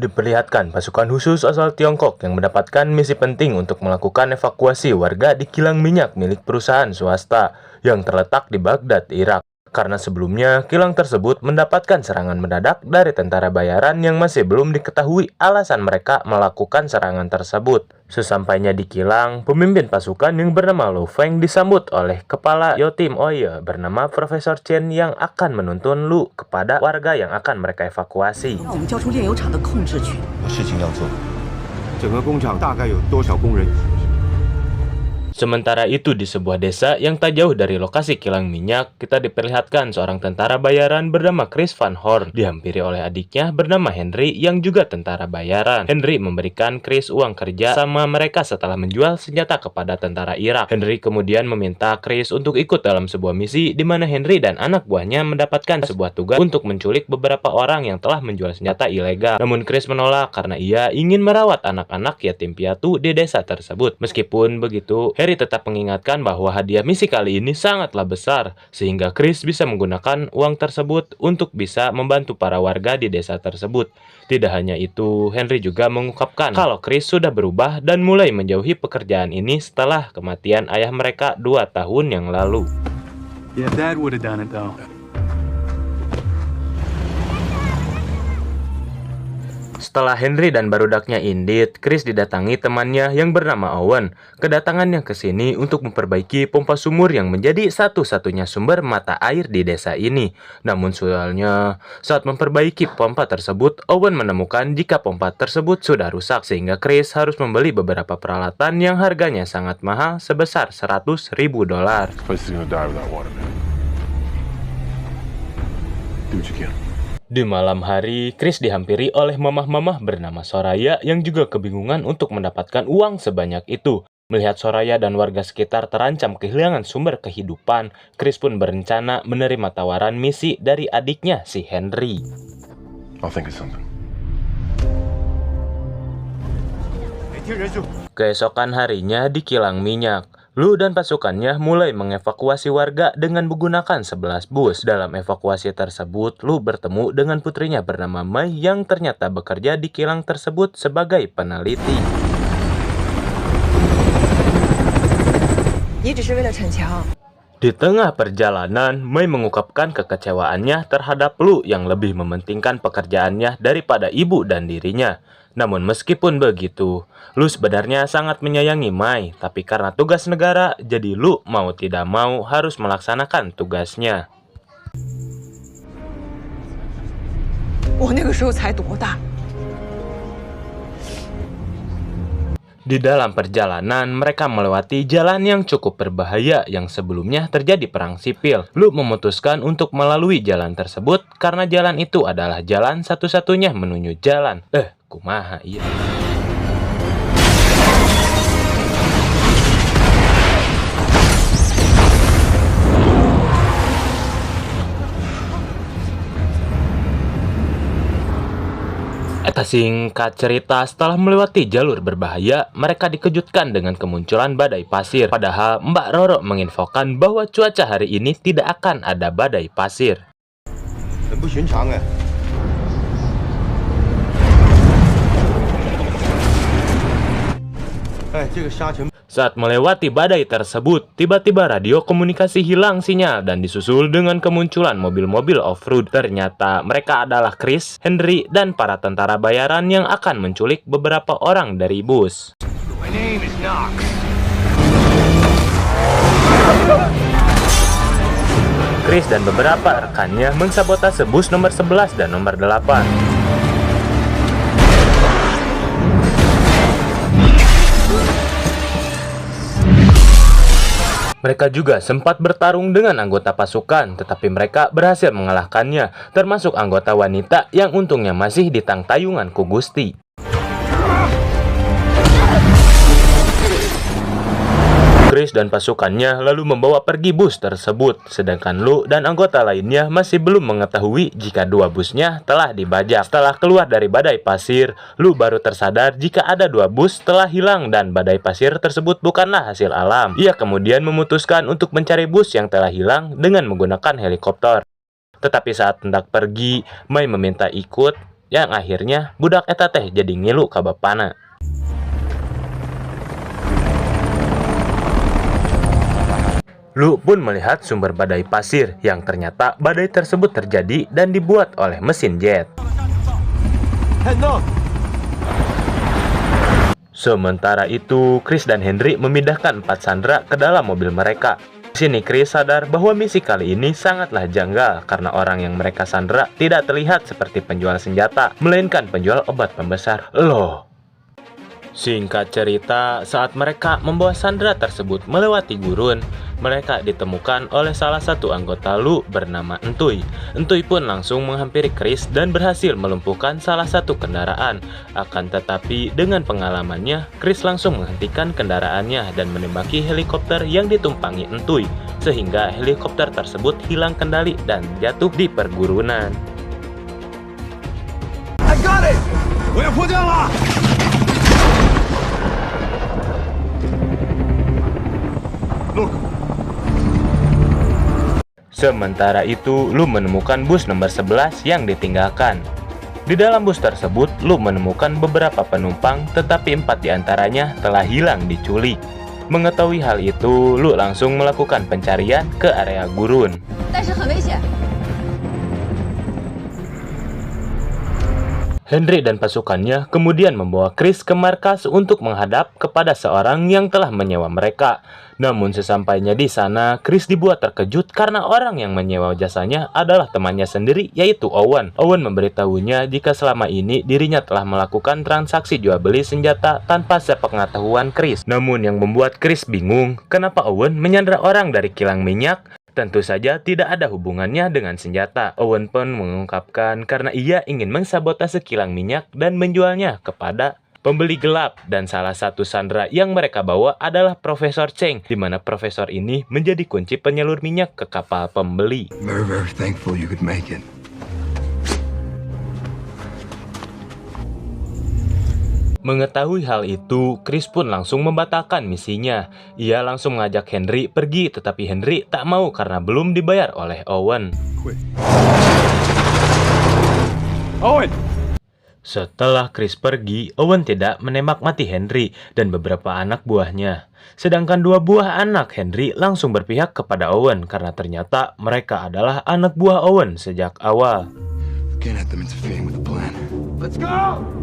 Diperlihatkan pasukan khusus asal Tiongkok yang mendapatkan misi penting untuk melakukan evakuasi warga di kilang minyak milik perusahaan swasta yang terletak di Baghdad, Irak. Karena sebelumnya, kilang tersebut mendapatkan serangan mendadak dari tentara bayaran yang masih belum diketahui alasan mereka melakukan serangan tersebut. Sesampainya di kilang, pemimpin pasukan yang bernama Lu Feng disambut oleh kepala Yotim Oye bernama Profesor Chen yang akan menuntun Lu kepada warga yang akan mereka evakuasi. 事情要做，整个工厂大概有多少工人？ Sementara itu di sebuah desa yang tak jauh dari lokasi kilang minyak, kita diperlihatkan seorang tentara bayaran bernama Chris Van Horn dihampiri oleh adiknya bernama Henry yang juga tentara bayaran. Henry memberikan Chris uang kerja sama mereka setelah menjual senjata kepada tentara Irak. Henry kemudian meminta Chris untuk ikut dalam sebuah misi di mana Henry dan anak buahnya mendapatkan sebuah tugas untuk menculik beberapa orang yang telah menjual senjata ilegal. Namun Chris menolak karena ia ingin merawat anak-anak yatim piatu di desa tersebut. Meskipun begitu, Henry tetap mengingatkan bahwa hadiah misi kali ini sangatlah besar, sehingga Chris bisa menggunakan uang tersebut untuk bisa membantu para warga di desa tersebut. Tidak hanya itu, Henry juga mengungkapkan kalau Chris sudah berubah dan mulai menjauhi pekerjaan ini setelah kematian ayah mereka 2 tahun yang lalu. Yeah, Dad would have done it though. Setelah Henry dan barudaknya indit, Chris didatangi temannya yang bernama Owen. Kedatangannya ke sini untuk memperbaiki pompa sumur yang menjadi satu-satunya sumber mata air di desa ini. Namun soalnya, saat memperbaiki pompa tersebut, Owen menemukan jika pompa tersebut sudah rusak, sehingga Chris harus membeli beberapa peralatan yang harganya sangat mahal sebesar $100.000. Di malam hari, Chris dihampiri oleh mamah-mamah bernama Soraya yang juga kebingungan untuk mendapatkan uang sebanyak itu. Melihat Soraya dan warga sekitar terancam kehilangan sumber kehidupan, Chris pun berencana menerima tawaran misi dari adiknya, si Henry. Keesokan harinya di kilang minyak, Lu dan pasukannya mulai mengevakuasi warga dengan menggunakan 11 bus. Dalam evakuasi tersebut, Lu bertemu dengan putrinya bernama Mai yang ternyata bekerja di kilang tersebut sebagai peneliti. Di tengah perjalanan, Mai mengungkapkan kekecewaannya terhadap Lu yang lebih mementingkan pekerjaannya daripada ibu dan dirinya. Namun meskipun begitu, Lu sebenarnya sangat menyayangi Mai, tapi karena tugas negara, jadi Lu mau tidak mau harus melaksanakan tugasnya. Di dalam perjalanan, mereka melewati jalan yang cukup berbahaya yang sebelumnya terjadi perang sipil. Lu memutuskan untuk melalui jalan tersebut karena jalan itu adalah jalan satu-satunya menuju jalan. Kumaha iya. Singkat cerita, setelah melewati jalur berbahaya, mereka dikejutkan dengan kemunculan badai pasir. Padahal Mbak Roro menginfokan bahwa cuaca hari ini tidak akan ada badai pasir. Saat melewati badai tersebut, tiba-tiba radio komunikasi hilang sinyal dan disusul dengan kemunculan mobil-mobil off-road. Ternyata mereka adalah Chris, Henry, dan para tentara bayaran yang akan menculik beberapa orang dari bus. Chris dan beberapa rekannya mensabotase bus nomor 11 dan nomor 8. Mereka juga sempat bertarung dengan anggota pasukan, tetapi mereka berhasil mengalahkannya, termasuk anggota wanita yang untungnya masih di tang tayungan Ku Gusti. Chris dan pasukannya lalu membawa pergi bus tersebut, sedangkan Lu dan anggota lainnya masih belum mengetahui jika 2 busnya telah dibajak. Setelah keluar dari badai pasir, Lu baru tersadar jika ada 2 bus telah hilang dan badai pasir tersebut bukanlah hasil alam. Ia kemudian memutuskan untuk mencari bus yang telah hilang dengan menggunakan helikopter. Tetapi saat hendak pergi, Mai meminta ikut yang akhirnya budak eta teh jadi ngilu ka bapana. Lu pun melihat sumber badai pasir yang ternyata badai tersebut terjadi dan dibuat oleh mesin jet. Sementara itu, Chris dan Henry memindahkan 4 sandera ke dalam mobil mereka. Di sini Chris sadar bahwa misi kali ini sangatlah janggal karena orang yang mereka sandera tidak terlihat seperti penjual senjata, melainkan penjual obat pembesar. Loh. Singkat cerita, saat mereka membawa sandera tersebut melewati gurun, mereka ditemukan oleh salah satu anggota Lu bernama Entuy. Entuy pun langsung menghampiri Chris dan berhasil melumpuhkan salah satu kendaraan. Akan tetapi dengan pengalamannya, Chris langsung menghentikan kendaraannya dan menembaki helikopter yang ditumpangi Entuy, sehingga helikopter tersebut hilang kendali dan jatuh di pergurunan. I got it! 我要破掉了！ Look. Sementara itu, Lu menemukan bus nomor 11 yang ditinggalkan. Di dalam bus tersebut, Lu menemukan beberapa penumpang, tetapi 4 diantaranya telah hilang diculik. Mengetahui hal itu, Lu langsung melakukan pencarian ke area gurun. Henry dan pasukannya kemudian membawa Chris ke markas untuk menghadap kepada seorang yang telah menyewa mereka. Namun sesampainya di sana, Chris dibuat terkejut karena orang yang menyewa jasanya adalah temannya sendiri, yaitu Owen. Owen memberitahunya jika selama ini dirinya telah melakukan transaksi jual beli senjata tanpa sepengetahuan Chris. Namun yang membuat Chris bingung, kenapa Owen menyandera orang dari kilang minyak? Tentu saja tidak ada hubungannya dengan senjata. Owen pun mengungkapkan karena ia ingin mensabotase kilang minyak dan menjualnya kepada pembeli gelap. Dan salah satu sandera yang mereka bawa adalah Profesor Cheng, di mana profesor ini menjadi kunci penyalur minyak ke kapal pembeli. Very, very thankful you could make it. Mengetahui hal itu, Chris pun langsung membatalkan misinya. Ia langsung mengajak Henry pergi, tetapi Henry tak mau karena belum dibayar oleh Owen. Owen! Setelah Chris pergi, Owen tidak menembak mati Henry dan beberapa anak buahnya. Sedangkan 2 buah anak Henry langsung berpihak kepada Owen karena ternyata mereka adalah anak buah Owen sejak awal. Can't have them interfering with the plan. Let's go!